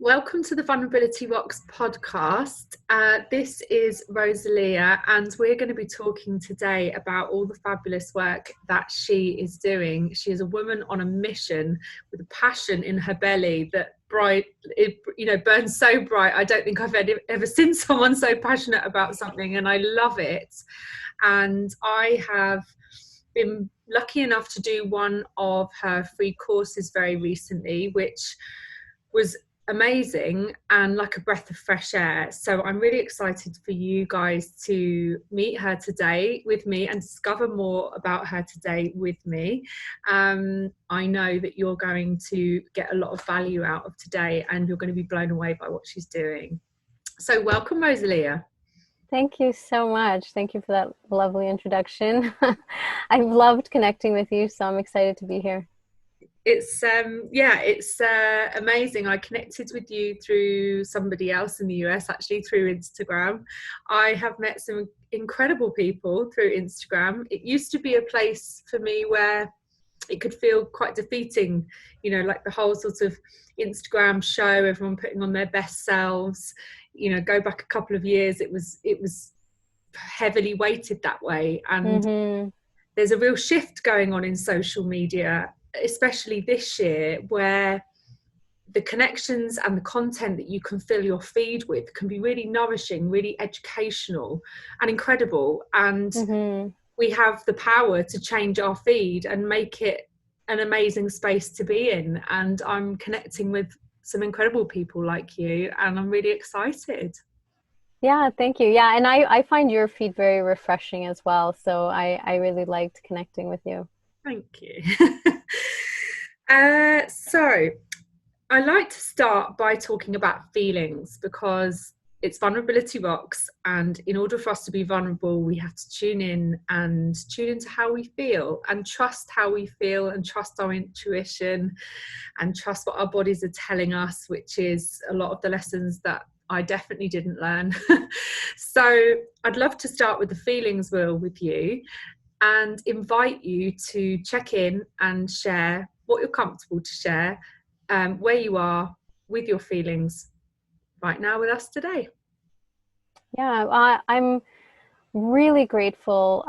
Welcome to the Vulnerability Rocks podcast. This is Rosalia, and we're going to be talking today about all the fabulous work that she is doing. She is a woman on a mission with a passion in her belly that burns so bright. I don't think I've ever seen someone so passionate about something, and I love it. And I have been lucky enough to do one of her free courses very recently, which was amazing and like a breath of fresh air. So I'm really excited for you guys to meet her today with me and discover more about her today with me. I know that you're going to get a lot of value out of today and you're going to be blown away by what she's doing. So welcome, Rosalia. Thank you so much. Thank you for that lovely introduction. I've loved connecting with you, so I'm excited to be here. It's amazing. I connected with you through somebody else in the US, actually through Instagram. I have met some incredible people through Instagram. It used to be a place for me where it could feel quite defeating, like the whole sort of Instagram show, everyone putting on their best selves. Go back a couple of years, it was heavily weighted that way. And there's a real shift going on in social media, especially this year, where the connections and the content that you can fill your feed with can be really nourishing, really educational and incredible. And we have the power to change our feed and make it an amazing space to be in. And I'm connecting with some incredible people like you, and I'm really excited. Yeah, thank you. Yeah, and I find your feed very refreshing as well. So I really liked connecting with you. Thank you. So I like to start by talking about feelings, because it's Vulnerability Rocks, and in order for us to be vulnerable, we have to tune into how we feel and trust how we feel and trust our intuition and trust what our bodies are telling us, which is a lot of the lessons that I definitely didn't learn. So I'd love to start with the feelings wheel with you and invite you to check in and share what you're comfortable to share, where you are with your feelings right now with us today. Yeah, I'm really grateful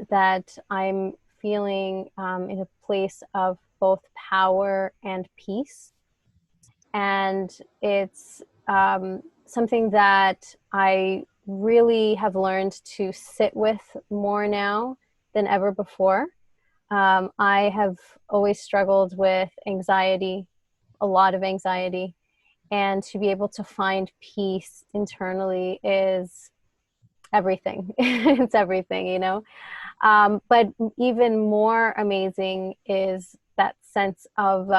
that I'm feeling in a place of both power and peace. And it's something that I really have learned to sit with more now than ever before. I have always struggled with anxiety, a lot of anxiety, and to be able to find peace internally is everything. It's everything, But even more amazing is that sense of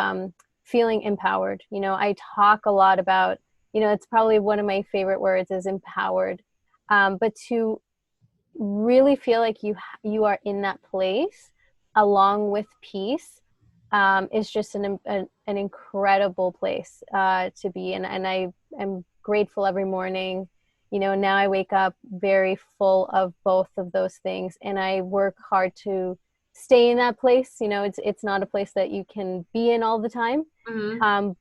feeling empowered. I talk a lot about, it's probably one of my favorite words is empowered. But to really feel like you are in that place along with peace is just an incredible place to be in. And I am grateful every morning. Now I wake up very full of both of those things, and I work hard to stay in that place. It's not a place that you can be in all the time.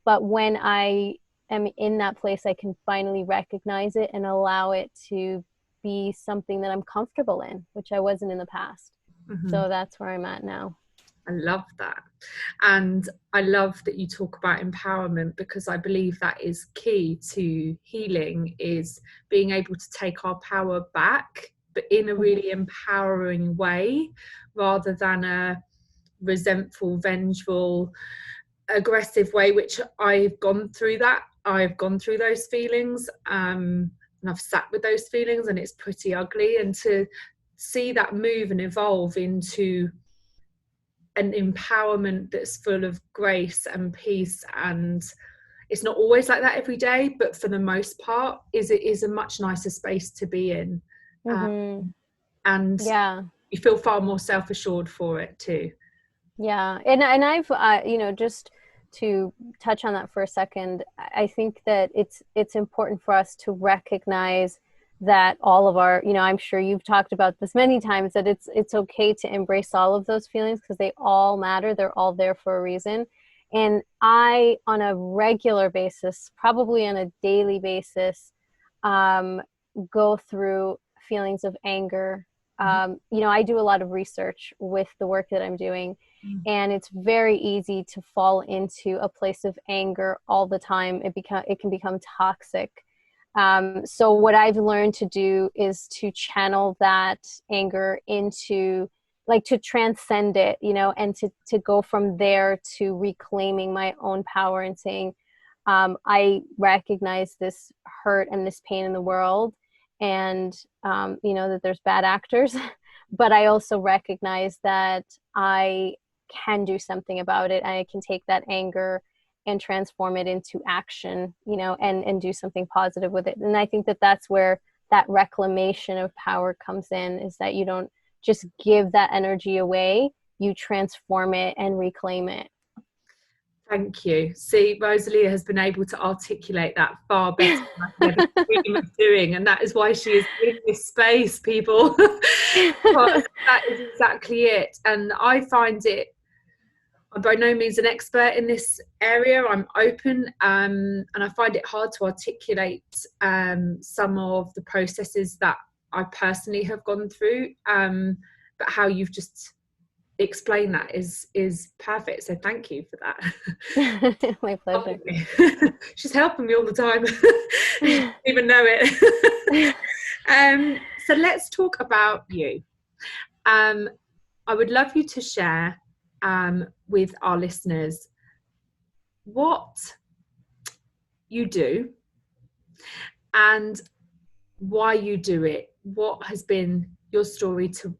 But when I am in that place, I can finally recognize it and allow it to be something that I'm comfortable in, which I wasn't in the past. So that's where I'm at now. I love that. And I love that you talk about empowerment, because I believe that is key to healing, is being able to take our power back, but in a really empowering way, rather than a resentful, vengeful, aggressive way, which I've gone through that. I've gone through those feelings, and I've sat with those feelings, and it's pretty ugly. And to see that move and evolve into an empowerment that's full of grace and peace, and it's not always like that every day, but for the most part it is a much nicer space to be in. And you feel far more self-assured for it too. And I've just to touch on that for a second, I think that it's important for us to recognize that all of our, I'm sure you've talked about this many times, that it's okay to embrace all of those feelings, because they all matter. They're all there for a reason. And I, on a regular basis, probably on a daily basis, go through feelings of anger. I do a lot of research with the work that I'm doing, and it's very easy to fall into a place of anger all the time. It can become toxic. So what I've learned to do is to channel that anger into, like, to transcend it, and to go from there to reclaiming my own power and saying, I recognize this hurt and this pain in the world, and that there's bad actors, but I also recognize that I can do something about it. I can take that anger and transform it into action, and do something positive with it. And I think that that's where that reclamation of power comes in, is that you don't just give that energy away, you transform it and reclaim it. Thank you. See, Rosalia has been able to articulate that far better than I could ever dream of doing, and that is why she is in this space, people. Because that is exactly it. And I find it, I'm by no means an expert in this area. I'm open, and I find it hard to articulate some of the processes that I personally have gone through. But how you've just explained that is perfect. So thank you for that. My pleasure. She's helping me all the time. She doesn't even know it. So let's talk about you. I would love you to share with our listeners what you do and why you do it. What has been your story to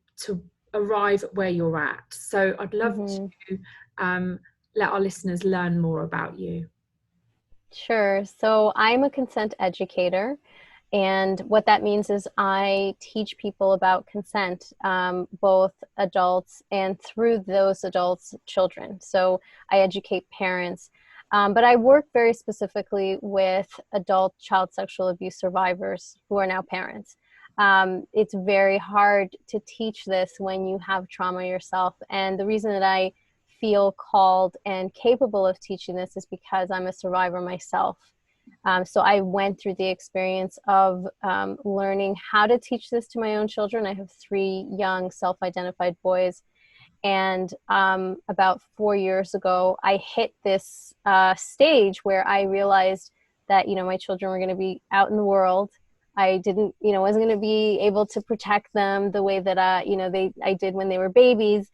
arrive at where you're at? So I'd love to let our listeners learn more about you. Sure. So I'm a consent educator. And what that means is I teach people about consent, both adults and through those adults, children. So I educate parents. But I work very specifically with adult child sexual abuse survivors who are now parents. It's very hard to teach this when you have trauma yourself. And the reason that I feel called and capable of teaching this is because I'm a survivor myself. So I went through the experience of learning how to teach this to my own children. I have 3 young self-identified boys. And about 4 years ago, I hit this stage where I realized that, my children were going to be out in the world. I wasn't going to be able to protect them the way that, I did when they were babies.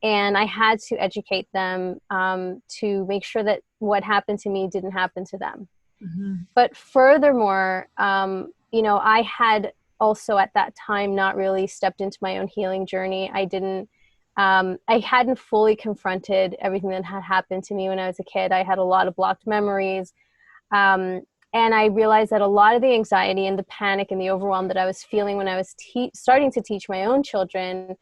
And I had to educate them to make sure that what happened to me didn't happen to them. Mm-hmm. But furthermore, I had also at that time not really stepped into my own healing journey. I hadn't fully confronted everything that had happened to me when I was a kid. I had a lot of blocked memories. And I realized that a lot of the anxiety and the panic and the overwhelm that I was feeling when I was starting to teach my own children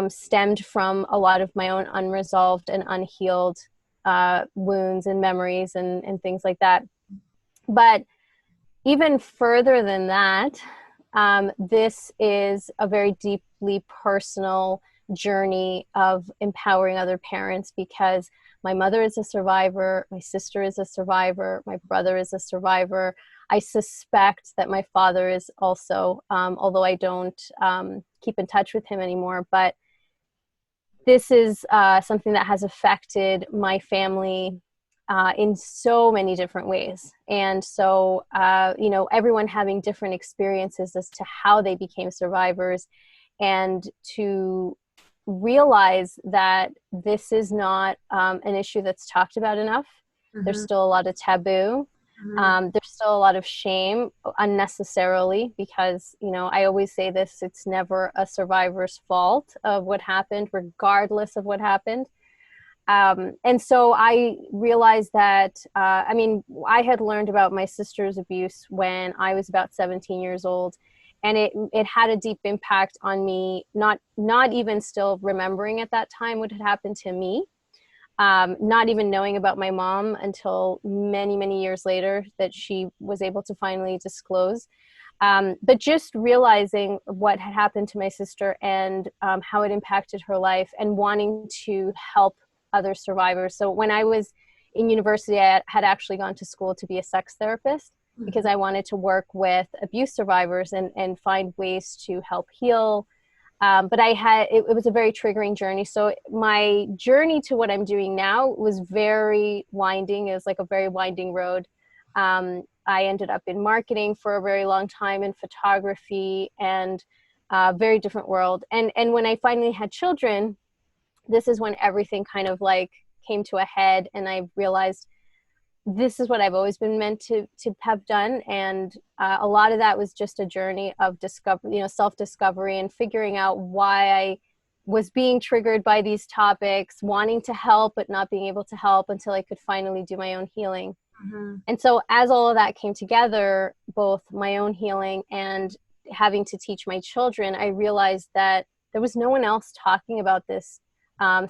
stemmed from a lot of my own unresolved and unhealed wounds and memories and things like that. But even further than that, this is a very deeply personal journey of empowering other parents, because my mother is a survivor, my sister is a survivor, my brother is a survivor. I suspect that my father is also, although I don't keep in touch with him anymore. But this is something that has affected my family in so many different ways. And so, everyone having different experiences as to how they became survivors, and to realize that this is not an issue that's talked about enough. Mm-hmm. There's still a lot of taboo. Mm-hmm. There's still a lot of shame unnecessarily, because, I always say this, it's never a survivor's fault of what happened, regardless of what happened. And so I realized that, I had learned about my sister's abuse when I was about 17 years old, and it had a deep impact on me, not even still remembering at that time what had happened to me, not even knowing about my mom until many, many years later that she was able to finally disclose. But just realizing what had happened to my sister and how it impacted her life, and wanting to help other survivors. So when I was in university, I had actually gone to school to be a sex therapist because I wanted to work with abuse survivors and find ways to help heal. But it was a very triggering journey. So my journey to what I'm doing now was very winding. It was like a very winding road. I ended up in marketing for a very long time, in photography, and very different world. And when I finally had children, this is when everything kind of like came to a head, and I realized this is what I've always been meant to have done. And a lot of that was just a journey of discovery, self-discovery, and figuring out why I was being triggered by these topics, wanting to help, but not being able to help until I could finally do my own healing. And so as all of that came together, both my own healing and having to teach my children, I realized that there was no one else talking about this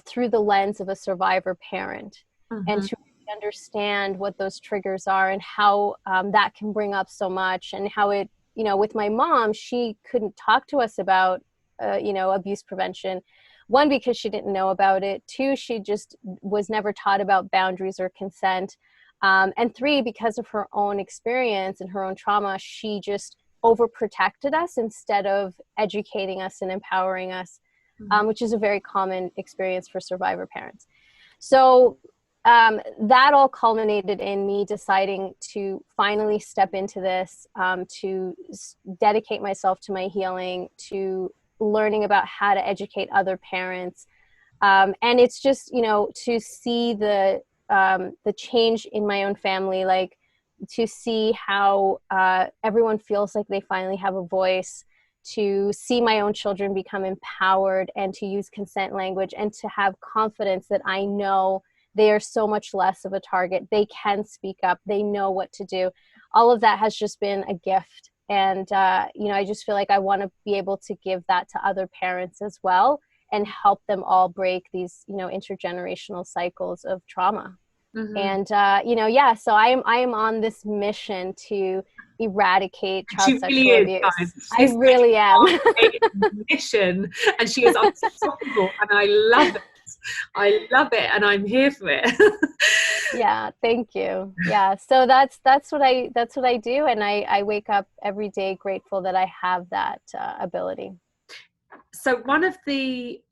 through the lens of a survivor parent, and to understand what those triggers are and how that can bring up so much, and how it, with my mom, she couldn't talk to us about, abuse prevention. One, because she didn't know about it. Two, she just was never taught about boundaries or consent. And three, because of her own experience and her own trauma, she just overprotected us instead of educating us and empowering us, which is a very common experience for survivor parents. So that all culminated in me deciding to finally step into this, to dedicate myself to my healing, to learning about how to educate other parents. And it's just, to see the change in my own family, like to see how everyone feels like they finally have a voice, to see my own children become empowered and to use consent language, and to have confidence that I know they are so much less of a target. They can speak up. They know what to do. All of that has just been a gift. And, I just feel like I want to be able to give that to other parents as well, and help them all break these, intergenerational cycles of trauma. And, so I am on this mission to eradicate child sexual abuse. I really am. Mission, and she is unstoppable, and I love it. I love it, and I'm here for it. Yeah, thank you. Yeah, so that's what I do, and I wake up every day grateful that I have that ability. So one of the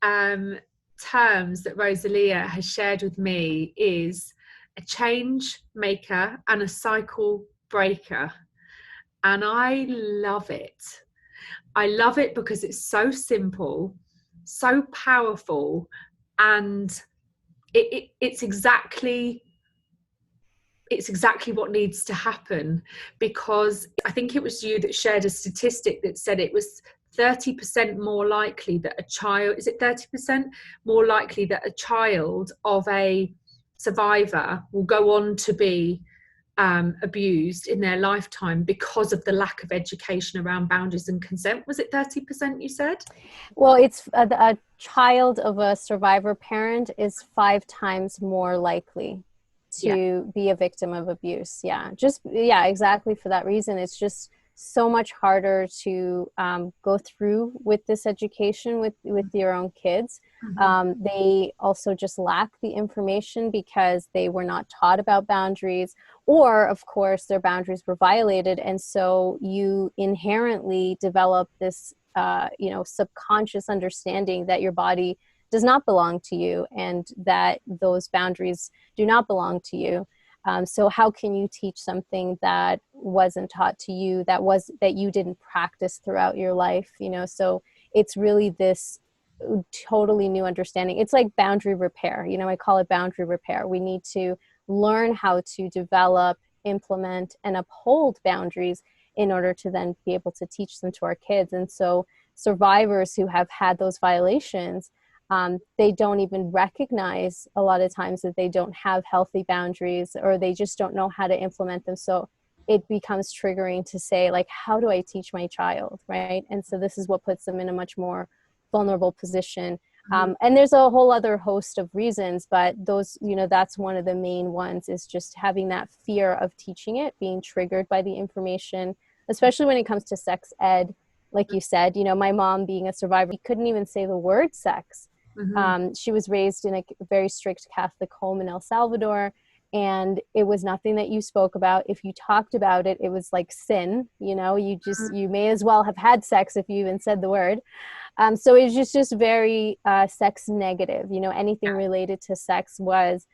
terms that Rosalia has shared with me is a change maker and a cycle breaker, and I love it. I love it because it's so simple, so powerful, and it's exactly what needs to happen. Because I think it was you that shared a statistic that said it was 30% more likely that a child, is it 30% more likely that a child of a survivor will go on to be abused in their lifetime because of the lack of education around boundaries and consent? Was it 30% you said? Well, it's a child of a survivor parent is 5 times more likely to be a victim of abuse. Exactly for that reason. It's just so much harder to go through with this education with your own kids. They also just lack the information because they were not taught about boundaries, or of course their boundaries were violated, and so you inherently develop this subconscious understanding that your body does not belong to you, and that those boundaries do not belong to you. So how can you teach something that wasn't taught to you, that you didn't practice throughout your life? So it's really this totally new understanding. It's like boundary repair. I call it boundary repair. We need to learn how to develop, implement, and uphold boundaries in order to then be able to teach them to our kids. And so survivors who have had those violations, they don't even recognize a lot of times that they don't have healthy boundaries, or they just don't know how to implement them. So it becomes triggering to say, like, how do I teach my child, right? And so this is what puts them in a much more vulnerable position. And there's a whole other host of reasons, but those, that's one of the main ones, is just having that fear of teaching it, being triggered by the information, especially when it comes to sex ed. Like you said, my mom being a survivor, she couldn't even say the word sex. She was raised in a very strict Catholic home in El Salvador. and it was nothing that you spoke about. If you talked about it, it was like sin, you know, you may as well have had sex if you even said the word. So it's just very sex negative. You know, anything related to sex was,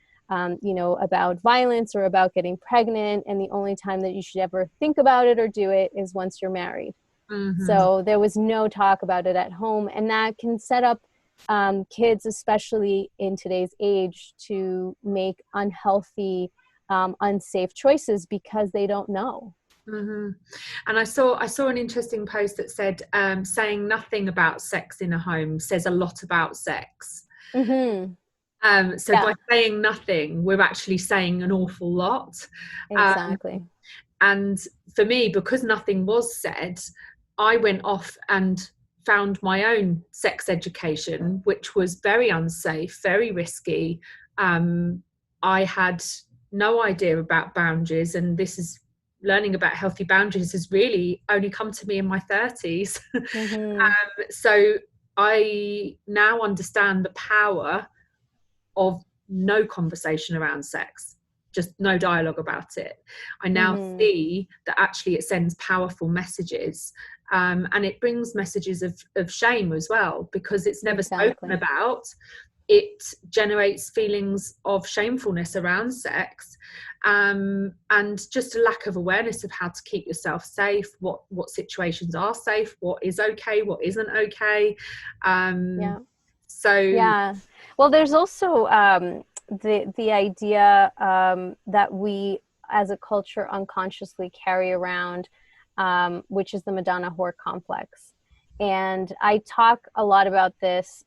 you know, about violence or about getting pregnant. And the only time that you should ever think about it or do it is once you're married. Mm-hmm. So there was no talk about it at home. And that can set up kids, especially in today's age, to make unhealthy, unsafe choices because they don't know. Mm-hmm. And I saw an interesting post that said saying nothing about sex in a home says a lot about sex. Mm-hmm. So by Yeah, saying nothing, we're actually saying an awful lot. Um, exactly. and for me, because nothing was said, I went off and found my own sex education, which was very unsafe, very risky. I had no idea about boundaries, and this is learning about healthy boundaries has really only come to me in my 30s. Mm-hmm. So I now understand the power of no conversation around sex, just no dialogue about it. I now Mm-hmm. see that actually it sends powerful messages, and it brings messages of shame as well, because it's never spoken Exactly. about. It generates feelings of shamefulness around sex, and just a lack of awareness of how to keep yourself safe, what situations are safe, what is okay, what isn't okay. Yeah. So Yeah. Well, there's also the idea that we as a culture unconsciously carry around, which is the Madonna whore complex. And I talk a lot about this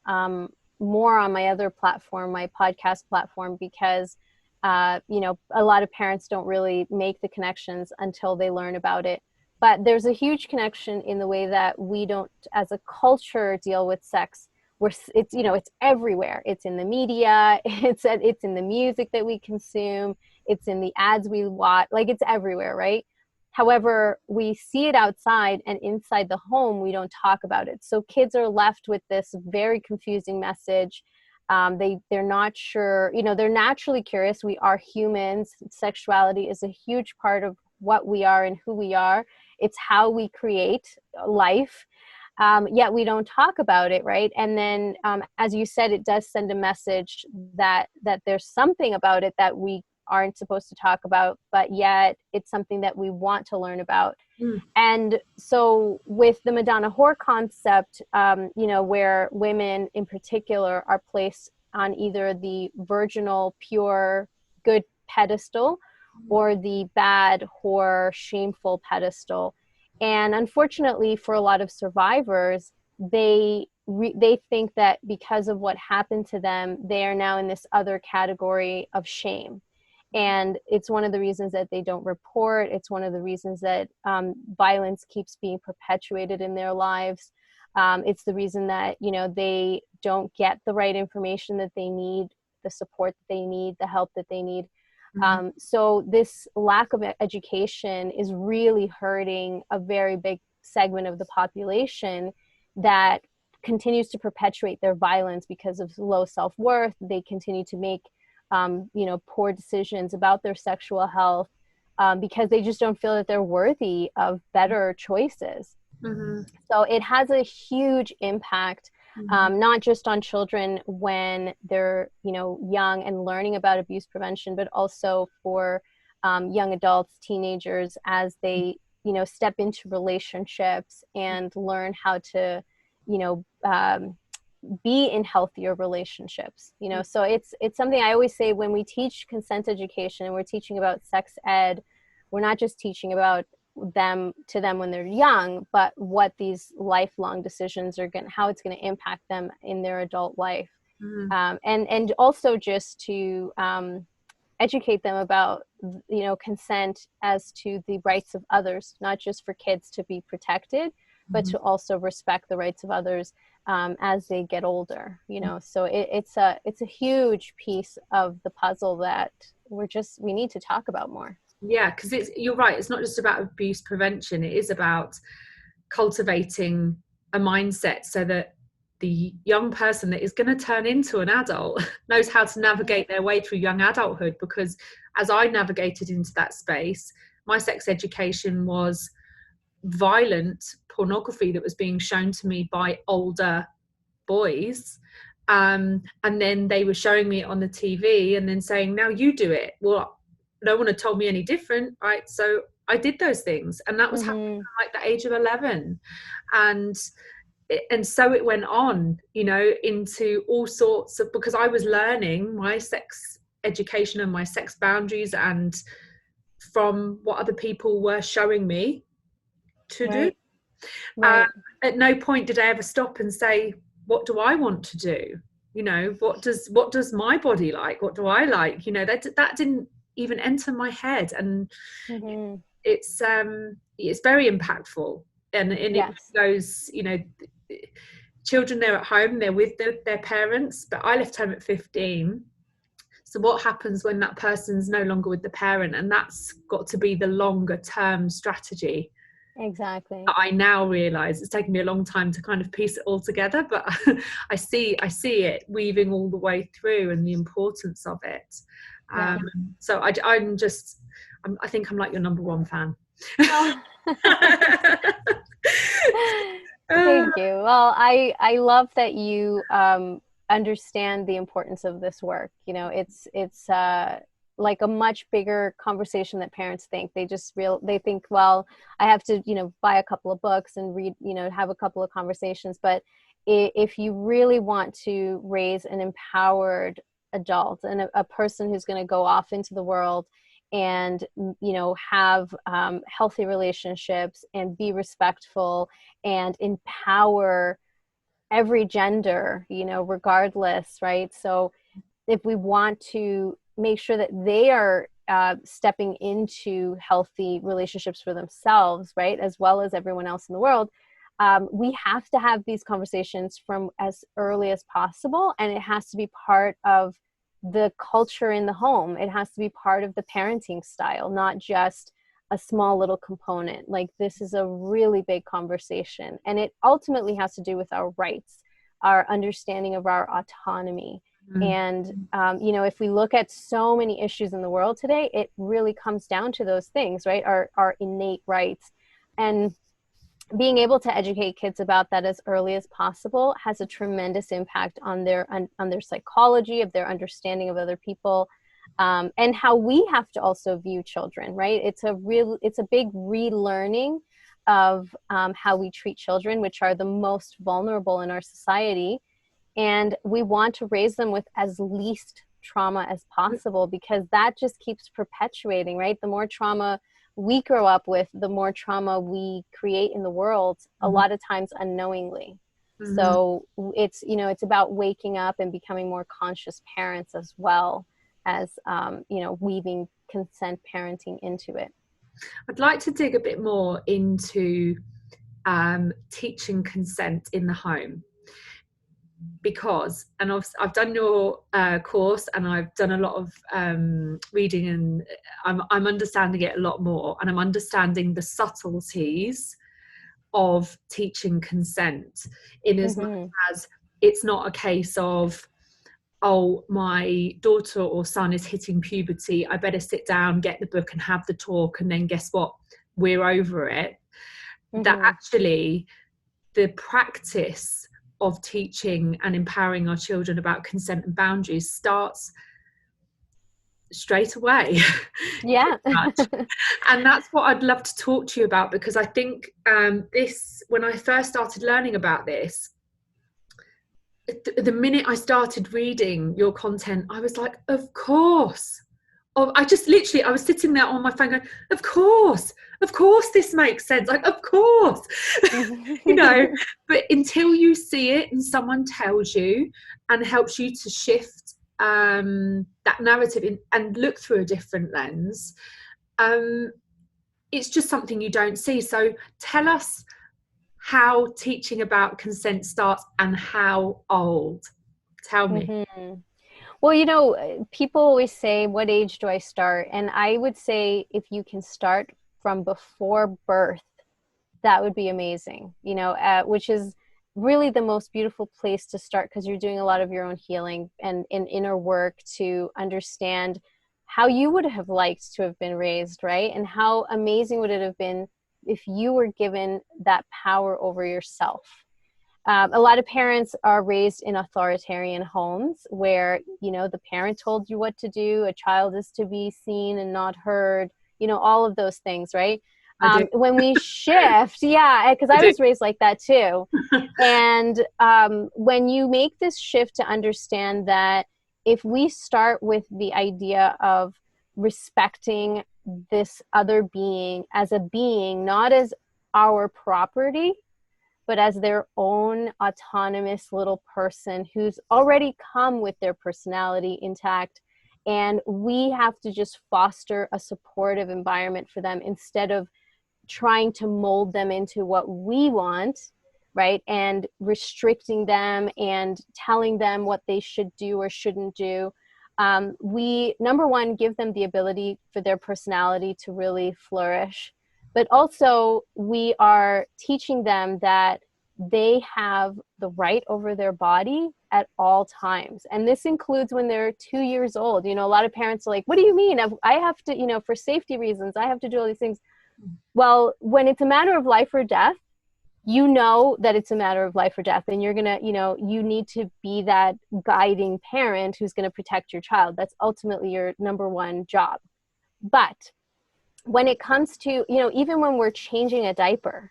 more on my other platform, my podcast platform, because you know, a lot of parents don't really make the connections until they learn about it. But there's a huge connection in the way that we don't, as a culture, deal with sex. It's, you know, it's everywhere. It's in the media, it's in the music that we consume, it's in the ads we watch, like it's everywhere, right? However, we see it outside, and inside the home we don't talk about it, so kids are left with this very confusing message. They're not sure, you know, they're naturally curious. We are humans. Sexuality is a huge part of what we are and who we are. It's how we create life, yet we don't talk about it, right? And then, as you said, it does send a message that there's something about it that we aren't supposed to talk about, but yet it's something that we want to learn about. mm, And so, with the Madonna whore concept, you know, where women in particular are placed on either the virginal, pure, good pedestal or the bad, whore, shameful pedestal. And unfortunately, for a lot of survivors, they think that because of what happened to them, they are now in this other category of shame. And it's one of the reasons that they don't report. It's one of the reasons that violence keeps being perpetuated in their lives. It's the reason that, you know, they don't get the right information that they need, the support that they need, the help that they need. mm, So this lack of education is really hurting a very big segment of the population that continues to perpetuate their violence because of low self-worth. They continue to make you know, poor decisions about their sexual health, because they just don't feel that they're worthy of better choices. mhm, So it has a huge impact, mhm, not just on children when they're, you know, young and learning about abuse prevention, but also for young adults, teenagers, as they, you know, step into relationships and learn how to, you know, be in healthier relationships. You know, so it's something I always say when we teach consent education and we're teaching about sex ed, we're not just teaching about them to them when they're young, but what these lifelong decisions are going, how it's going to impact them in their adult life, mhm, and also just to educate them about, you know, consent as to the rights of others, not just for kids to be protected, but mhm. to also respect the rights of others as they get older. You know, so it's a huge piece of the puzzle that we need to talk about more. Yeah, because you're right, it's not just about abuse prevention, it is about cultivating a mindset so that the young person that is going to turn into an adult knows how to navigate their way through young adulthood. Because as I navigated into that space, my sex education was violent pornography that was being shown to me by older boys. And then they were showing me it on the TV and then saying, now you do it. Well, no one had told me any different, right? So I did those things, and that was happening at like the age of 11. And so it went on, you know, into all sorts of, because I was learning my sex education and my sex boundaries and from what other people were showing me to do. Right. At no point did I ever stop and say, what do I want to do? You know, what does my body like? What do I like? You know, that didn't even enter my head. And it's very impactful. And it goes, you know, children, they're at home, they're with their parents, but I left home at 15. So what happens when that person's no longer with the parent? And that's got to be the longer term strategy. Exactly. I now realize it's taken me a long time to kind of piece it all together, but I see it weaving all the way through and the importance of it. So I think I'm like your number one fan. Oh. Thank you. Well, I love that you understand the importance of this work. You know, it's like a much bigger conversation that parents think. They think, well, I have to, you know, buy a couple of books and read, you know, have a couple of conversations. But if you really want to raise an empowered adult and a person who's going to go off into the world and, you know, have healthy relationships and be respectful and empower every gender, you know, regardless, right? So if we want to make sure that they are stepping into healthy relationships for themselves, right, as well as everyone else in the world, we have to have these conversations from as early as possible, and it has to be part of the culture in the home. It has to be part of the parenting style, not just a small little component. Like, this is a really big conversation, and it ultimately has to do with our rights, our understanding of our autonomy. And, you know, if we look at so many issues in the world today, it really comes down to those things, right? Our innate rights. And being able to educate kids about that as early as possible has a tremendous impact on their psychology, of their understanding of other people, and how we have to also view children, right? It's a big relearning of how we treat children, which are the most vulnerable in our society. And we want to raise them with as least trauma as possible, because that just keeps perpetuating, right? The more trauma we grow up with, the more trauma we create in the world, a lot of times unknowingly. So it's, you know, it's about waking up and becoming more conscious parents, as well as, you know, weaving consent parenting into it. I'd like to dig a bit more into teaching consent in the home, because, and I've done your course, and I've done a lot of reading, and I'm understanding it a lot more, and I'm understanding the subtleties of teaching consent, in as much as it's not a case of, oh, my daughter or son is hitting puberty, I better sit down, get the book and have the talk, and then guess what, we're over it. That actually the practice of teaching and empowering our children about consent and boundaries starts straight away. Yeah. And that's what I'd love to talk to you about, because I think this, when I first started learning about this, the minute I started reading your content, I was like, of course. I was sitting there on my phone going, of course this makes sense, like, of course. You know, but until you see it and someone tells you and helps you to shift that narrative and look through a different lens, it's just something you don't see. So tell us how teaching about consent starts, and how old. Tell me. Well, you know, people always say, what age do I start? And I would say, if you can start from before birth, that would be amazing, you know, which is really the most beautiful place to start, because you're doing a lot of your own healing and inner work to understand how you would have liked to have been raised, right? And how amazing would it have been if you were given that power over yourself. A lot of parents are raised in authoritarian homes where, you know, the parent told you what to do, a child is to be seen and not heard, you know, all of those things, right? I do. When we shift, yeah, because I I do. was raised like that too. And when you make this shift to understand that if we start with the idea of respecting this other being as a being, not as our property, but as their own autonomous little person who's already come with their personality intact. And we have to just foster a supportive environment for them instead of trying to mold them into what we want, right? And restricting them and telling them what they should do or shouldn't do. We, number one, give them the ability for their personality to really flourish. But also, we are teaching them that they have the right over their body at all times. And this includes when they're 2 years old. You know, a lot of parents are like, what do you mean? I have to, you know, for safety reasons, I have to do all these things. Well, when it's a matter of life or death, you know that it's a matter of life or death, and you're gonna, you know, you need to be that guiding parent who's going to protect your child. That's ultimately your number one job. But when it comes to, you know, even when we're changing a diaper,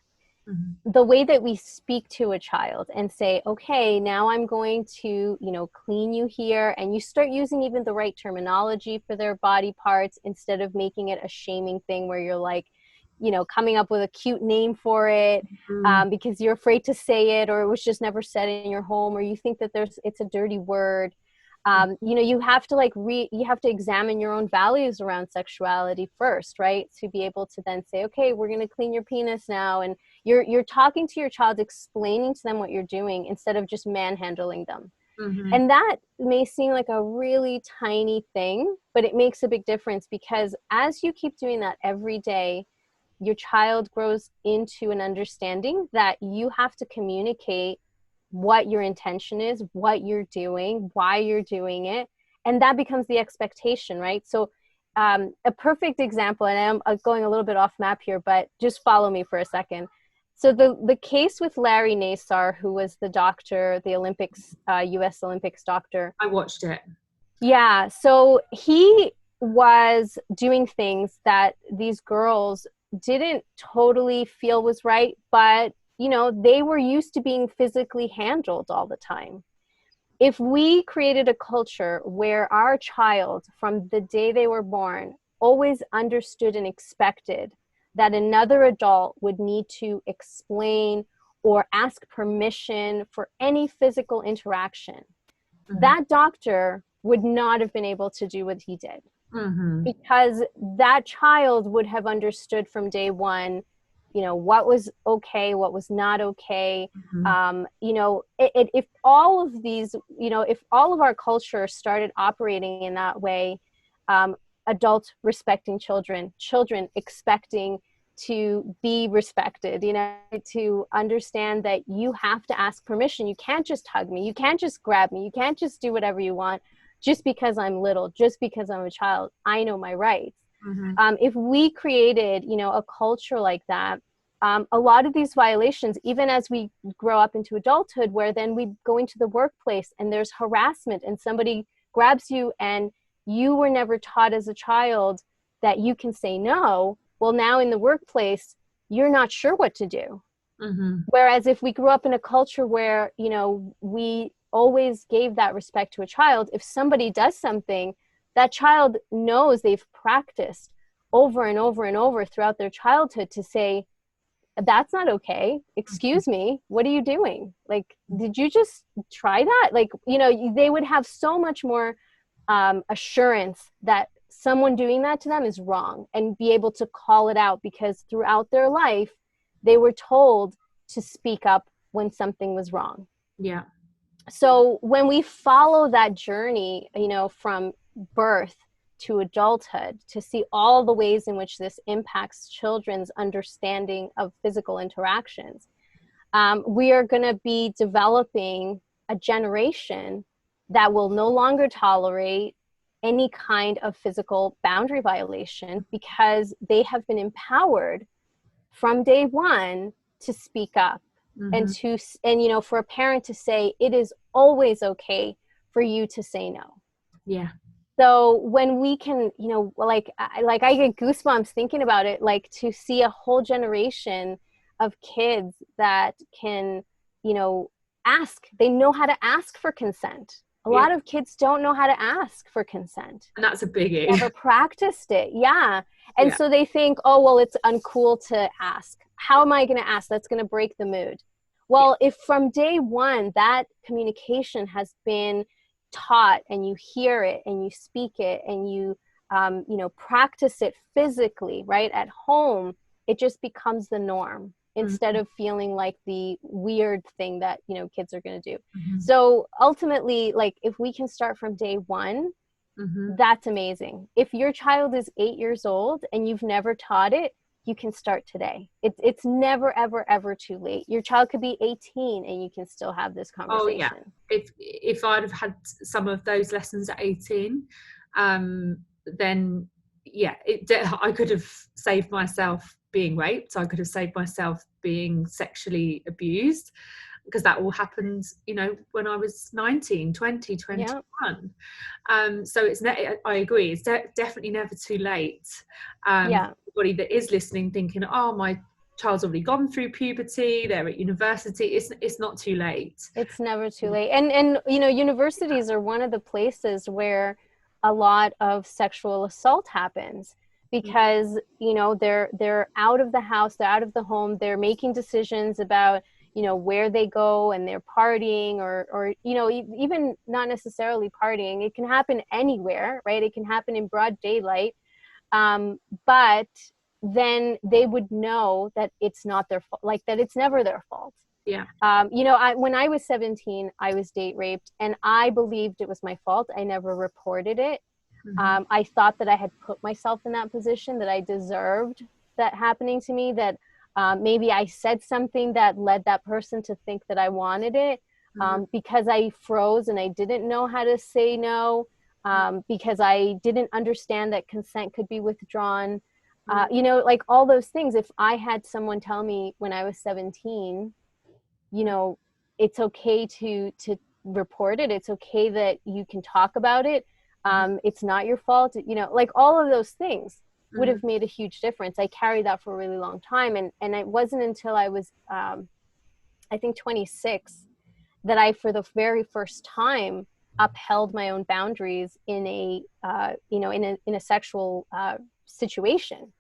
the way that we speak to a child and say, okay, now I'm going to, you know, clean you here, and you start using even the right terminology for their body parts instead of making it a shaming thing where you're like, you know, coming up with a cute name for it because you're afraid to say it, or it was just never said in your home, or you think that it's a dirty word. You know, you have to you have to examine your own values around sexuality first, right? To be able to then say, okay, we're going to clean your penis now. And you're talking to your child, explaining to them what you're doing instead of just manhandling them. And that may seem like a really tiny thing, but it makes a big difference, because as you keep doing that every day, your child grows into an understanding that you have to communicate what your intention is, what you're doing, why you're doing it. And that becomes the expectation, right? So a perfect example, and I'm going a little bit off map here, but just follow me for a second. So the case with Larry Nassar, who was the doctor, the Olympics, US Olympics doctor. I watched it. Yeah. So he was doing things that these girls didn't totally feel was right, but you know, they were used to being physically handled all the time. If we created a culture where our child, from the day they were born, always understood and expected that another adult would need to explain or ask permission for any physical interaction, that doctor would not have been able to do what he did. Because that child would have understood from day one, you know, what was okay, what was not okay. You know, if all of these, you know, if all of our culture started operating in that way, adults respecting children, children expecting to be respected, you know, to understand that you have to ask permission. You can't just hug me. You can't just grab me. You can't just do whatever you want just because I'm little, just because I'm a child. I know my rights. If we created, you know, a culture like that, a lot of these violations, even as we grow up into adulthood, where then we go into the workplace and there's harassment and somebody grabs you and you were never taught as a child that you can say no. Well, now in the workplace, you're not sure what to do. Whereas if we grew up in a culture where, you know, we always gave that respect to a child, if somebody does something, that child knows they've practiced over and over and over throughout their childhood to say, that's not okay. Excuse me. What are you doing? Like, did you just try that? Like, you know, they would have so much more assurance that someone doing that to them is wrong and be able to call it out, because throughout their life, they were told to speak up when something was wrong. Yeah. So when we follow that journey, you know, from birth to adulthood, to see all the ways in which this impacts children's understanding of physical interactions, we are going to be developing a generation that will no longer tolerate any kind of physical boundary violation, because they have been empowered from day one to speak up, and for a parent to say it is always okay for you to say no. Yeah. So when we can, like I get goosebumps thinking about it, like to see a whole generation of kids that can, ask, they know how to ask for consent. A lot of kids don't know how to ask for consent. And that's a biggie. Never practiced it. Yeah. And so they think, oh, well, it's uncool to ask. How am I going to ask? That's going to break the mood. Well, if from day one that communication has been taught, and you hear it and you speak it and you practice it physically right at home, it just becomes the norm, instead of feeling like the weird thing that kids are going to do. So ultimately, like, if we can start from day one, that's amazing. If your child is 8 years old and you've never taught it, you can start today. It's never, ever, ever too late. Your child could be 18 and you can still have this conversation. Oh yeah. If I'd have had some of those lessons at 18, then yeah, I could have saved myself being raped. I could have saved myself being sexually abused, because that all happened, when I was 19, 20, 21. Yeah. So I agree, it's definitely never too late. Everybody that is listening thinking, oh, my child's already gone through puberty, they're at university, it's not too late. It's never too late. And universities are one of the places where a lot of sexual assault happens, because they're out of the house, they're out of the home, they're making decisions about where they go, and they're partying, or even not necessarily partying. It can happen anywhere, right? It can happen in broad daylight, but then they would know that it's not their fault, like that it's never their fault. Yeah. When I was 17, I was date raped, and I believed it was my fault. I never reported it. I thought that I had put myself in that position, that I deserved that happening to me, that maybe I said something that led that person to think that I wanted it, because I froze and I didn't know how to say no, because I didn't understand that consent could be withdrawn. Like all those things. If I had someone tell me when I was 17, it's okay to report it. It's okay that you can talk about it. It's not your fault. Like all of those things would have made a huge difference. I carried that for a really long time. And it wasn't until I was, I think 26, that I, for the very first time, upheld my own boundaries in a, in a sexual situation.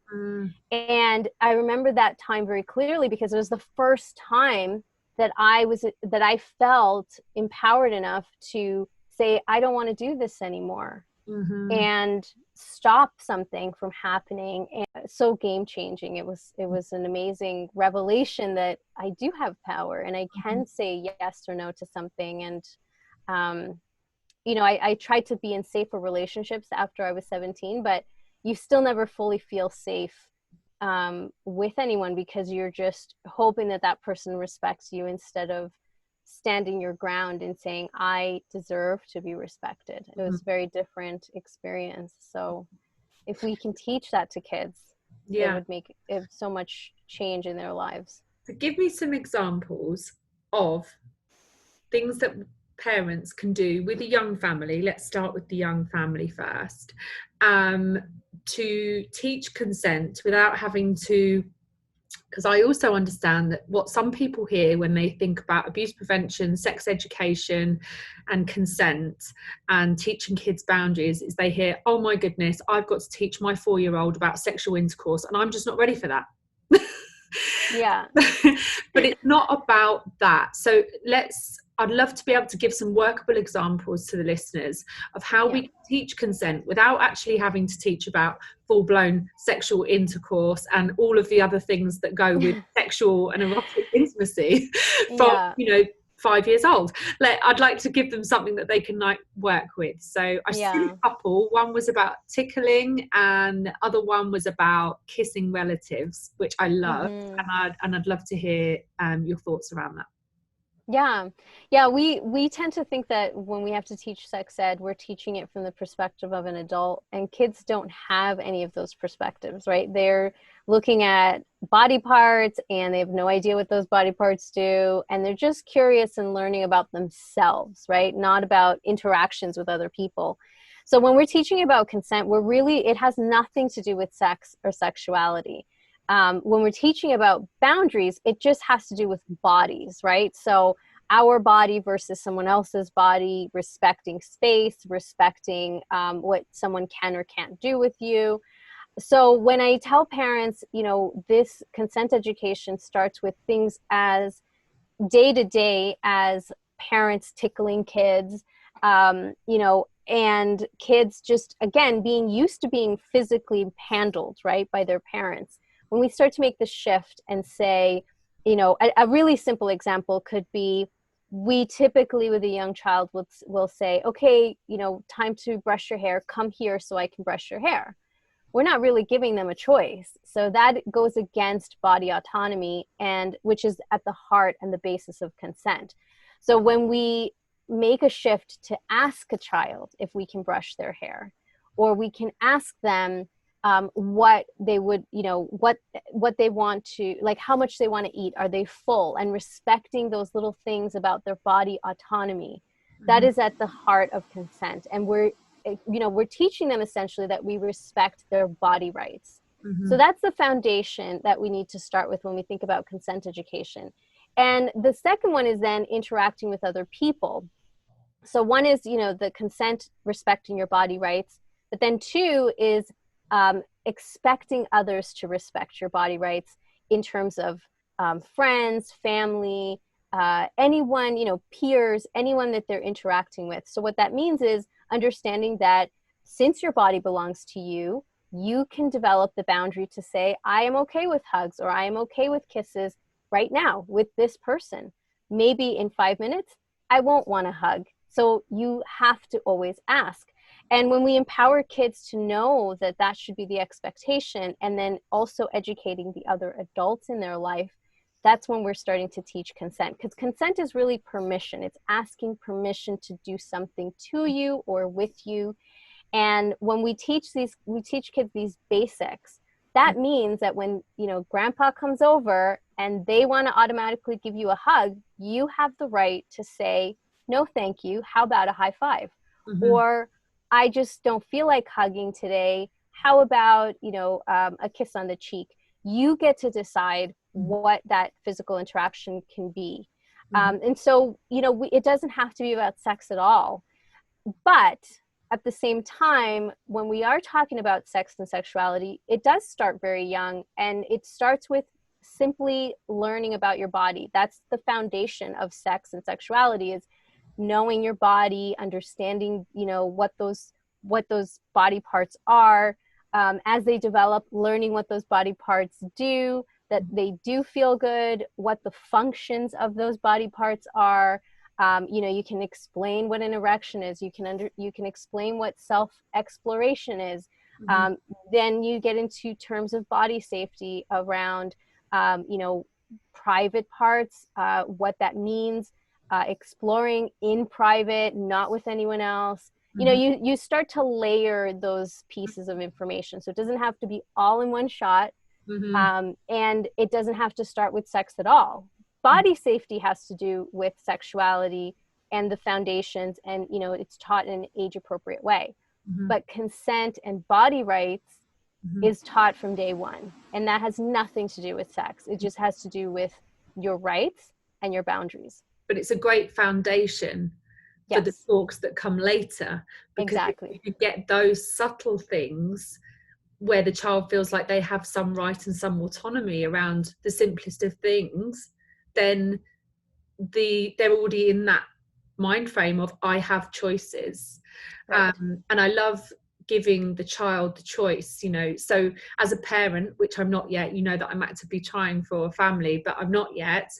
And I remember that time very clearly, because it was the first time that I felt empowered enough to say, I don't want to do this anymore, and stop something from happening. And so game changing. It was an amazing revelation that I do have power, and I can say yes or no to something. And I tried to be in safer relationships after I was 17, but you still never fully feel safe with anyone, because you're just hoping that that person respects you, instead of standing your ground and saying, I deserve to be respected. It was a very different experience. So if we can teach that to kids, it would make so much change in their lives. So give me some examples of things that parents can do with a young family. Let's start with the young family first, to teach consent without having to, because I also understand that what some people hear when they think about abuse prevention, sex education and consent and teaching kids boundaries is they hear, oh my goodness, I've got to teach my 4-year-old about sexual intercourse and I'm just not ready for that. Yeah. But it's not about that. So I'd love to be able to give some workable examples to the listeners of how we can teach consent without actually having to teach about full-blown sexual intercourse and all of the other things that go with sexual and erotic intimacy for 5 years old. Like, I'd like to give them something that they can like work with. So I see Yeah. a couple. One was about tickling, and the other one was about kissing relatives, which I loved. Hmm. And I'd love to hear your thoughts around that. Yeah. Yeah, we tend to think that when we have to teach sex ed, we're teaching it from the perspective of an adult, and kids don't have any of those perspectives, right? They're looking at body parts and they have no idea what those body parts do, and they're just curious and learning about themselves, right? Not about interactions with other people. So when we're teaching about consent, it has nothing to do with sex or sexuality. When we're teaching about boundaries, it just has to do with bodies, right? So our body versus someone else's body, respecting space, respecting what someone can or can't do with you. So when I tell parents, this consent education starts with things as day to day as parents tickling kids, and kids just, again, being used to being physically handled, right, by their parents. When we start to make the shift and say, a really simple example could be, we typically with a young child will say, okay, time to brush your hair, come here so I can brush your hair. We're not really giving them a choice. So that goes against body autonomy, and which is at the heart and the basis of consent. So when we make a shift to ask a child if we can brush their hair, or we can ask them what they would, what they want to, like how much they want to eat, are they full, and respecting those little things about their body autonomy, that Mm-hmm. is at the heart of consent. And we're teaching them essentially that we respect their body rights. So Mm-hmm. that's the foundation that we need to start with when we think about consent education. And the second one is then interacting with other people. So one is, the consent, respecting your body rights, but then two is expecting others to respect your body rights in terms of friends, family, anyone, peers, anyone that they're interacting with. So what that means is understanding that since your body belongs to you, you can develop the boundary to say, I am okay with hugs, or I am okay with kisses right now with this person. Maybe in 5 minutes, I won't want a hug. So you have to always ask. And when we empower kids to know that that should be the expectation, and then also educating the other adults in their life, that's when we're starting to teach consent. Because consent is really permission. It's asking permission to do something to you or with you. And when we teach kids these basics, that means that when, grandpa comes over and they want to automatically give you a hug, you have the right to say, no, thank you. How about a high five? Mm-hmm. Or I just don't feel like hugging today. How about, a kiss on the cheek? You get to decide what that physical interaction can be. Mm-hmm. And so, it doesn't have to be about sex at all. But at the same time, when we are talking about sex and sexuality, it does start very young, and it starts with simply learning about your body. That's the foundation of sex and sexuality, is knowing your body, understanding, what those body parts are, as they develop, learning what those body parts do, that they do feel good, what the functions of those body parts are. You can explain what an erection is. You can explain what self-exploration is. Mm-hmm. Then you get into terms of body safety around, private parts, what that means, exploring in private, not with anyone else. Mm-hmm. You start to layer those pieces of information. So it doesn't have to be all in one shot, Mm-hmm. and it doesn't have to start with sex at all. Body safety has to do with sexuality and the foundations, and it's taught in an age appropriate way. Mm-hmm. But consent and body rights Mm-hmm. is taught from day one, and that has nothing to do with sex. It just has to do with your rights and your boundaries. But it's a great foundation for the Yes, talks that come later, because if exactly. you get those subtle things where the child feels like they have some right and some autonomy around the simplest of things, then they're already in that mind frame of I have choices. Right. And I love giving the child the choice, so as a parent, which I'm not yet, that I'm actively trying for a family, but I'm not yet,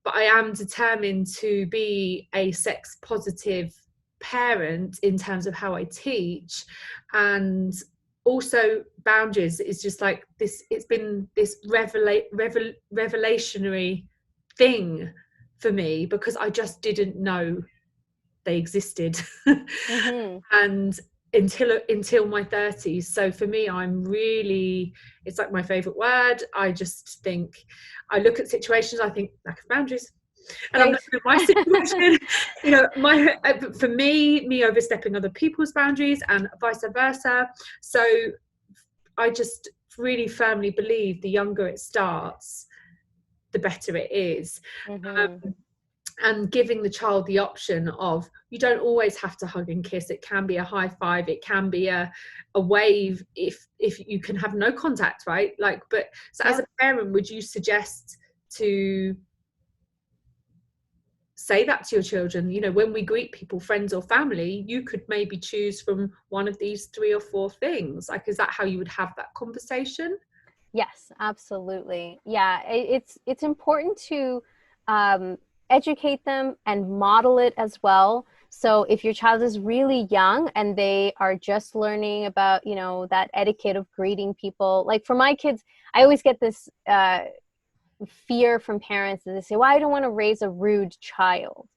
but I am determined to be a sex positive parent in terms of how I teach. And also boundaries is just like this, it's been this revelationary thing for me, because I just didn't know they existed. Mm-hmm. And until my 30s. So for me, I'm really, it's like my favorite word. I just think, I look at situations, I think lack of boundaries, and I'm Right. looking at my situation, for me overstepping other people's boundaries and vice versa. So I just really firmly believe the younger it starts, the better it is. Mm-hmm. And giving the child the option of, you don't always have to hug and kiss. It can be a high five, it can be a wave, if you can have no contact, right? Like, but so as Yeah. a parent, would you suggest to say that to your children, when we greet people, friends or family, you could maybe choose from one of these 3 or 4 things? Like, is that how you would have that conversation? Yes, absolutely. Yeah, it's important to um, educate them and model it as well. So if your child is really young and they are just learning about, that etiquette of greeting people, like for my kids, I always get this fear from parents that they say, well, I don't want to raise a rude child.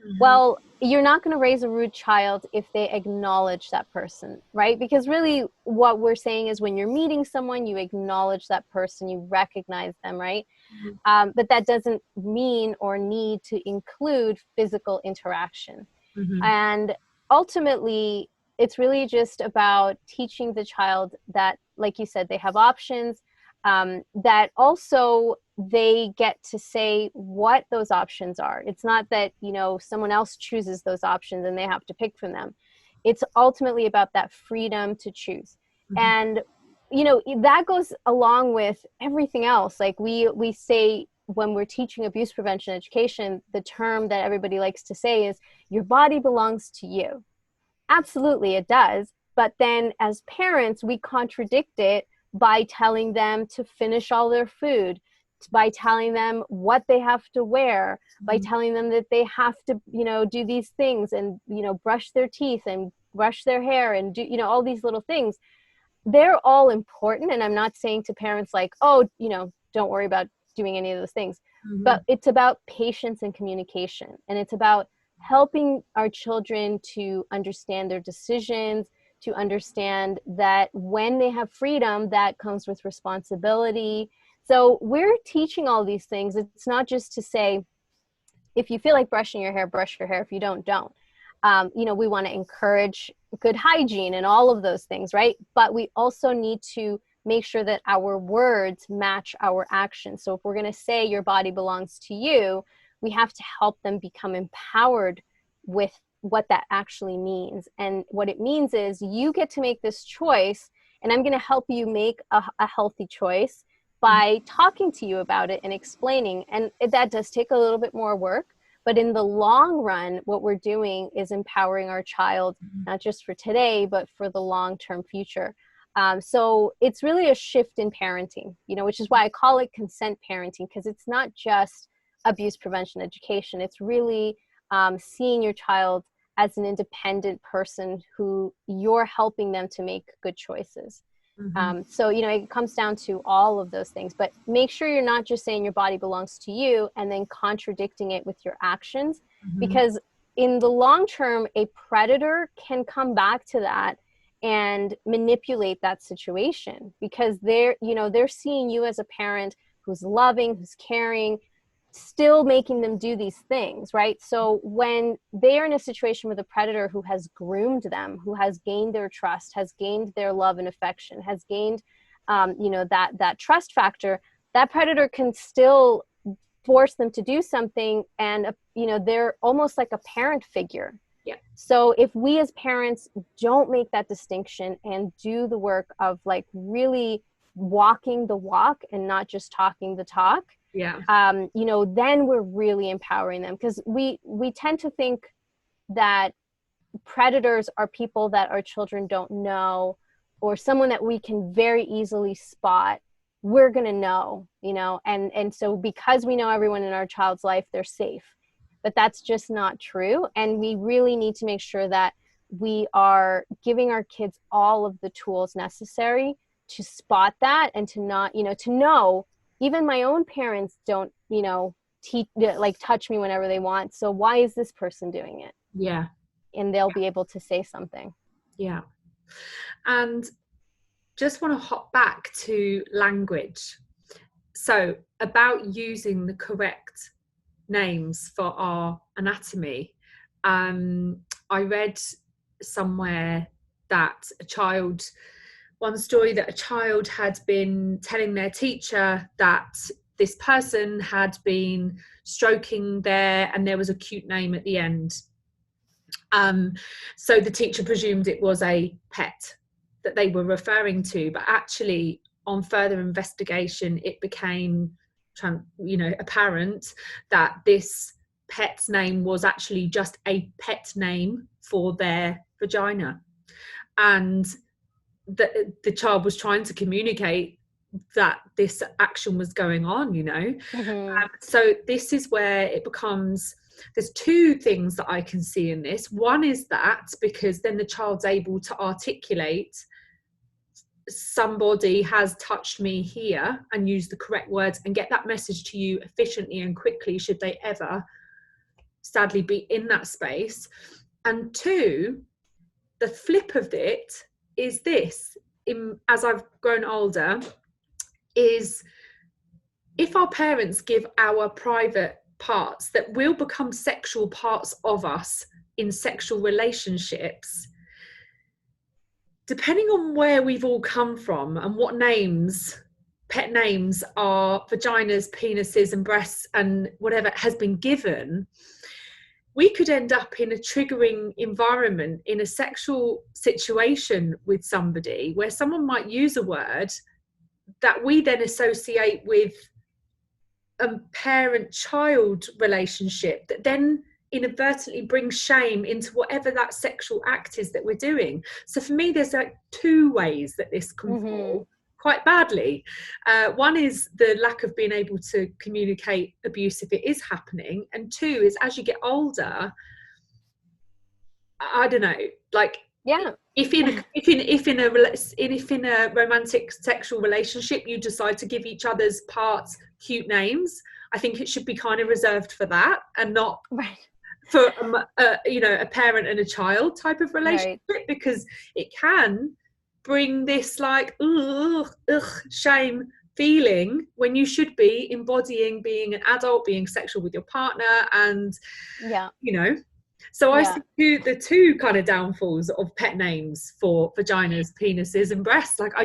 Mm-hmm. Well, you're not going to raise a rude child if they acknowledge that person, right? Because really what we're saying is when you're meeting someone, you acknowledge that person, you recognize them, right? Mm-hmm. But that doesn't mean or need to include physical interaction. Mm-hmm. And ultimately, it's really just about teaching the child that, like you said, they have options, that also they get to say what those options are. It's not that, someone else chooses those options and they have to pick from them. It's ultimately about that freedom to choose. Mm-hmm. And, that goes along with everything else. Like we say when we're teaching abuse prevention education, the term that everybody likes to say is, your body belongs to you. Absolutely, it does. But then as parents, we contradict it by telling them to finish all their food, by telling them what they have to wear, by telling them that they have to, do these things and, brush their teeth and brush their hair and do, all these little things. They're all important. And I'm not saying to parents like, oh, don't worry about doing any of those things. Mm-hmm. But it's about patience and communication. And it's about helping our children to understand their decisions, to understand that when they have freedom, that comes with responsibility. So we're teaching all these things. It's not just to say, if you feel like brushing your hair, brush your hair. If you don't. We want to encourage good hygiene and all of those things, right? But we also need to make sure that our words match our actions. So if we're going to say your body belongs to you, we have to help them become empowered with what that actually means. And what it means is you get to make this choice, and I'm going to help you make a healthy choice by talking to you about it and explaining. And that does take a little bit more work. But in the long run, what we're doing is empowering our child, not just for today, but for the long-term future. So it's really a shift in parenting, which is why I call it consent parenting, because it's not just abuse prevention education. It's really seeing your child as an independent person who you're helping them to make good choices. So, it comes down to all of those things, but make sure you're not just saying your body belongs to you and then contradicting it with your actions, because in the long term, a predator can come back to that and manipulate that situation, because they're seeing you as a parent who's loving, who's caring, still making them do these things, right? So when they are in a situation with a predator who has groomed them, who has gained their trust, has gained their love and affection, has gained, that trust factor, that predator can still force them to do something, and they're almost like a parent figure. Yeah. So if we as parents don't make that distinction and do the work of like really walking the walk and not just talking the talk, Yeah. then we're really empowering them, because we tend to think that predators are people that our children don't know, or someone that we can very easily spot. we're going to know, and so because we know everyone in our child's life, they're safe. But that's just not true. And we really need to make sure that we are giving our kids all of the tools necessary to spot that, and to not, to know, even my own parents don't, touch me whenever they want. So why is this person doing it? Yeah. And they'll be able to say something. Yeah. And just want to hop back to language. So about using the correct names for our anatomy. I read somewhere that one story that a child had been telling their teacher that this person had been stroking and there was a cute name at the end. So the teacher presumed it was a pet that they were referring to, but actually on further investigation, it became apparent that this pet's name was actually just a pet name for their vagina, and the child was trying to communicate that this action was going on, Mm-hmm. So this is where it becomes, there's two things that I can see in this. One is that because then the child's able to articulate, somebody has touched me here, and use the correct words and get that message to you efficiently and quickly should they ever sadly be in that space. And two, the flip of it is this, as I've grown older, is if our parents give our private parts that will become sexual parts of us in sexual relationships, depending on where we've all come from and what names, pet names, our vaginas, penises and breasts and whatever has been given, we could end up in a triggering environment in a sexual situation with somebody where someone might use a word that we then associate with a parent-child relationship that then inadvertently brings shame into whatever that sexual act is that we're doing. So for me, there's like two ways that this can fall quite badly. One is the lack of being able to communicate abuse if it is happening, and two is as you get older, I don't know, like if in a romantic sexual relationship you decide to give each other's parts cute names, I think it should be kind of reserved for that and not for a parent and a child type of relationship, because it can bring this like shame feeling when you should be embodying being an adult, being sexual with your partner, and so I see the two kind of downfalls of pet names for vaginas, penises and breasts. Like I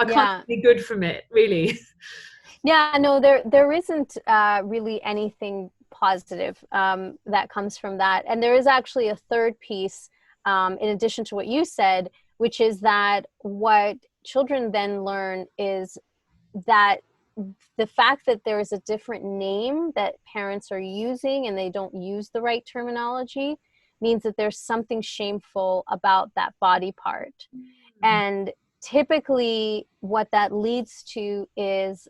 can't be good from it, really. Yeah, no, there isn't really anything positive that comes from that. And there is actually a third piece, in addition to what you said, which is that what children then learn is that the fact that there is a different name that parents are using and they don't use the right terminology means that there's something shameful about that body part. And typically what that leads to is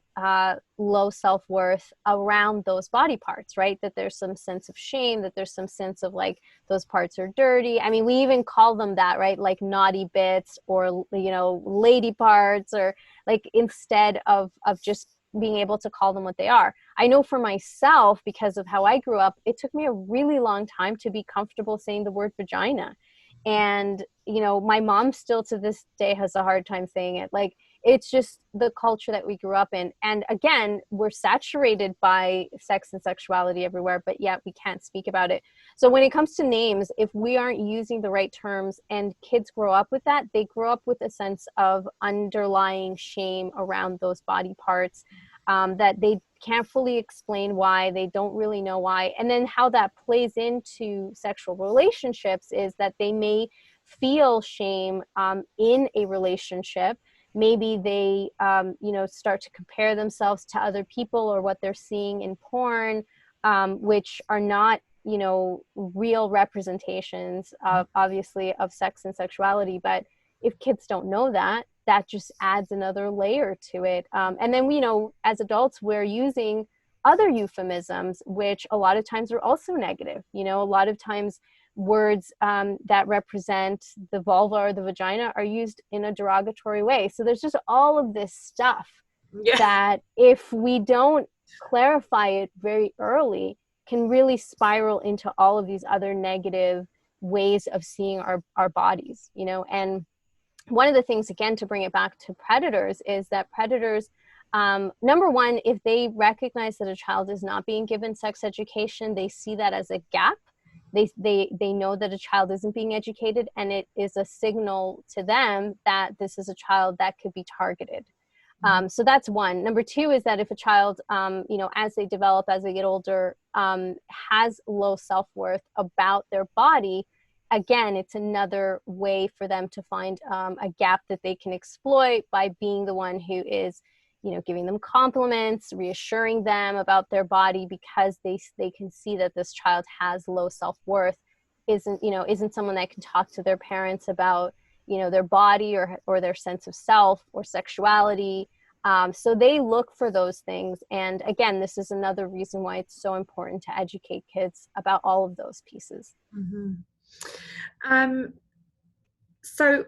low self-worth around those body parts, right? That there's some sense of shame, that there's some sense of like those parts are dirty. I mean, we even call them that, right? Like naughty bits or, lady parts, or like instead of just being able to call them what they are. I know for myself, because of how I grew up, it took me a really long time to be comfortable saying the word vagina. And, my mom still to this day has a hard time saying it. Like, it's just the culture that we grew up in. And again, we're saturated by sex and sexuality everywhere, but yet we can't speak about it. So when it comes to names, if we aren't using the right terms and kids grow up with that, they grow up with a sense of underlying shame around those body parts, that they can't fully explain why, they don't really know why. And then how that plays into sexual relationships is that they may feel shame in a relationship. Maybe they, start to compare themselves to other people or what they're seeing in porn, which are not, real representations of, obviously, of sex and sexuality. But if kids don't know that, that just adds another layer to it. And then, as adults, we're using other euphemisms, which a lot of times are also negative. A lot of times words that represent the vulva or the vagina are used in a derogatory way. So there's just all of this stuff that if we don't clarify it very early, can really spiral into all of these other negative ways of seeing our bodies, and one of the things, again, to bring it back to predators, is that predators, number one, if they recognize that a child is not being given sex education, they see that as a gap. They know that a child isn't being educated, and it is a signal to them that this is a child that could be targeted. So that's one. Number two is that if a child, as they develop, as they get older, has low self-worth about their body, again, it's another way for them to find a gap that they can exploit by being the one who is, giving them compliments, reassuring them about their body, because they can see that this child has low self-worth, isn't someone that can talk to their parents about, their body or their sense of self or sexuality. So they look for those things. And again, this is another reason why it's so important to educate kids about all of those pieces. Mm-hmm. So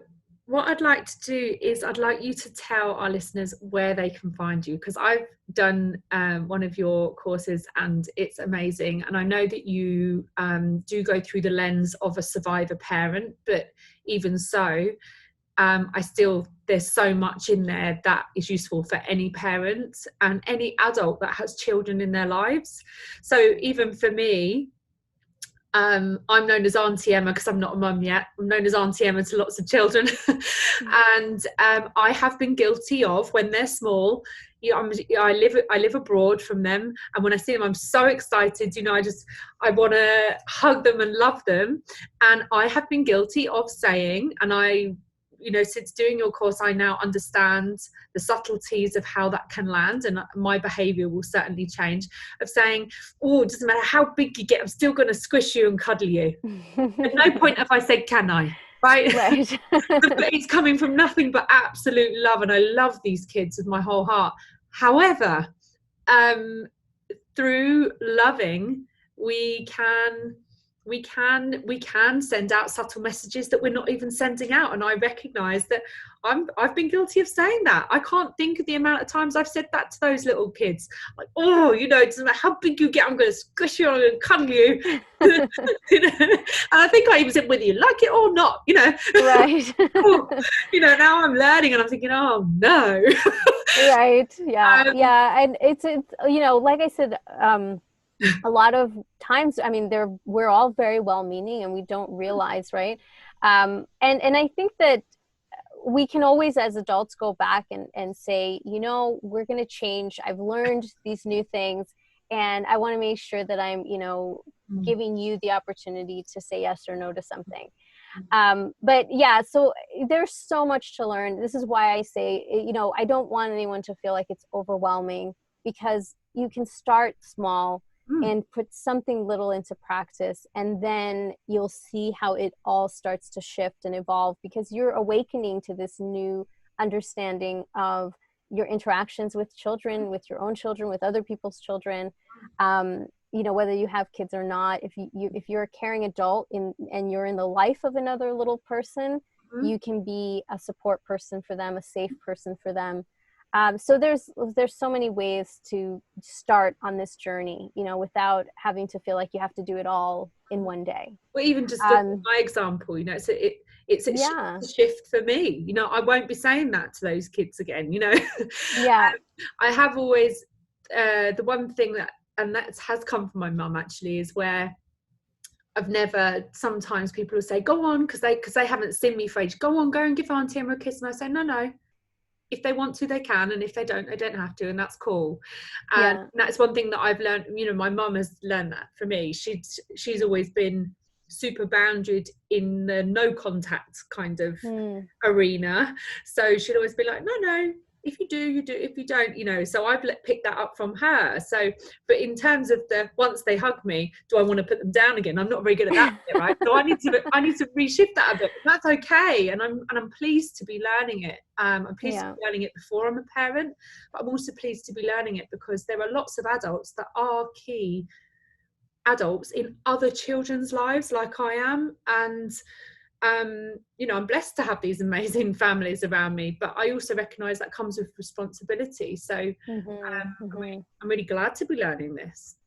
what I'd like to do is I'd like you to tell our listeners where they can find you, because I've done one of your courses and it's amazing, and I know that you do go through the lens of a survivor parent, but even so, there's so much in there that is useful for any parent and any adult that has children in their lives. So even for me, I'm known as Auntie Emma because I'm not a mum yet. I'm known as Auntie Emma to lots of children. And I have been guilty of, when they're small, I live abroad from them, and when I see them, I'm so excited. I want to hug them and love them. And I have been guilty of saying, and since doing your course, I now understand the subtleties of how that can land, and my behaviour will certainly change, of saying, oh, it doesn't matter how big you get, I'm still going to squish you and cuddle you. At no point have I said, can I? Right? But it's coming from nothing but absolute love, and I love these kids with my whole heart. However, through loving, we can send out subtle messages that we're not even sending out. And I recognize that I've been guilty of saying that. I can't think of the amount of times I've said that to those little kids, like, oh, it doesn't matter how big you get, I'm going to squish you, I'm going to cuddle you. And I think I even said, whether you like it or not, right. Now I'm learning, and I'm thinking, oh no. Right. Yeah. And it's like I said, a lot of times, we're all very well-meaning, and we don't realize, right? And I think that we can always, as adults, go back and say, we're going to change. I've learned these new things, and I want to make sure that I'm, giving you the opportunity to say yes or no to something. But yeah, so there's so much to learn. This is why I say, I don't want anyone to feel like it's overwhelming, because you can start small and put something little into practice, and then you'll see how it all starts to shift and evolve, because you're awakening to this new understanding of your interactions with children, with your own children, with other people's children. Whether you have kids or not, if you're a caring adult and you're in the life of another little person, you can be a support person for them, a safe person for them. So there's so many ways to start on this journey, without having to feel like you have to do it all in one day. Well, even just my example, it's a shift for me. I won't be saying that to those kids again. Yeah. I have always the one thing that has come from my mum, actually, is where sometimes people will say, go on, because they haven't seen me for ages, go on, go and give Auntie Emma a kiss. And I say, no, if they want to, they can, and if they don't, they don't have to, and that's cool. And that's one thing that I've learned. My mum has learned that for me. She's always been super boundaried in the no contact kind of arena, so she'd always be like, no, if you do, you do. If you don't, you know. So I've picked that up from her. So, but in terms of the once they hug me, do I want to put them down again? I'm not very good at that bit, right? So I need to reshift that a bit. But that's okay, and I'm pleased to be learning it. I'm pleased to be learning it before I'm a parent, but I'm also pleased to be learning it because there are lots of adults that are key adults in other children's lives, like I am, and you know, I'm blessed to have these amazing families around me, but I also recognize that comes with responsibility. So I'm really glad to be learning this.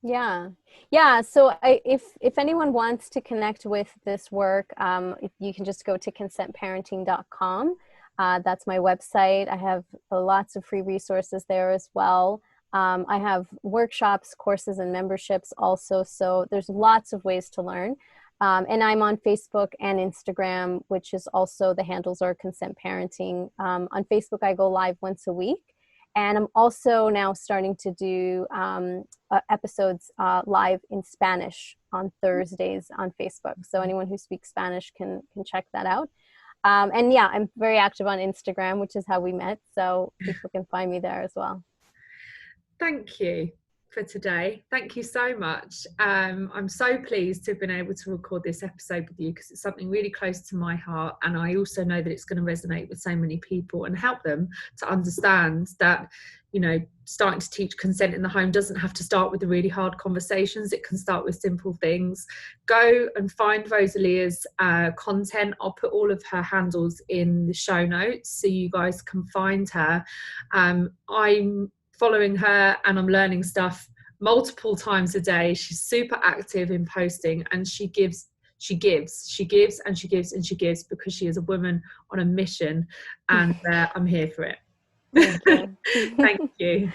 Yeah. So if anyone wants to connect with this work, you can just go to consentparenting.com. That's my website. I have lots of free resources there as well. I have workshops, courses, and memberships also. So there's lots of ways to learn. And I'm on Facebook and Instagram, which is also, the handles are Consent Parenting. On Facebook, I go live once a week. And I'm also now starting to do episodes live in Spanish on Thursdays on Facebook. So anyone who speaks Spanish can check that out. And yeah, I'm very active on Instagram, which is how we met. So people can find me there as well. Thank you for today. Thank you so much. I'm so pleased to have been able to record this episode with you because it's something really close to my heart, and I also know that it's going to resonate with so many people and help them to understand that, you know, starting to teach consent in the home doesn't have to start with the really hard conversations. It can start with simple things. Go and find Rosalia's content. I'll put all of her handles in the show notes so you guys can find her. I'm following her and I'm learning stuff multiple times a day. She's super active in posting, and she gives and she gives because she is a woman on a mission, and I'm here for it. Thank you. Thank you.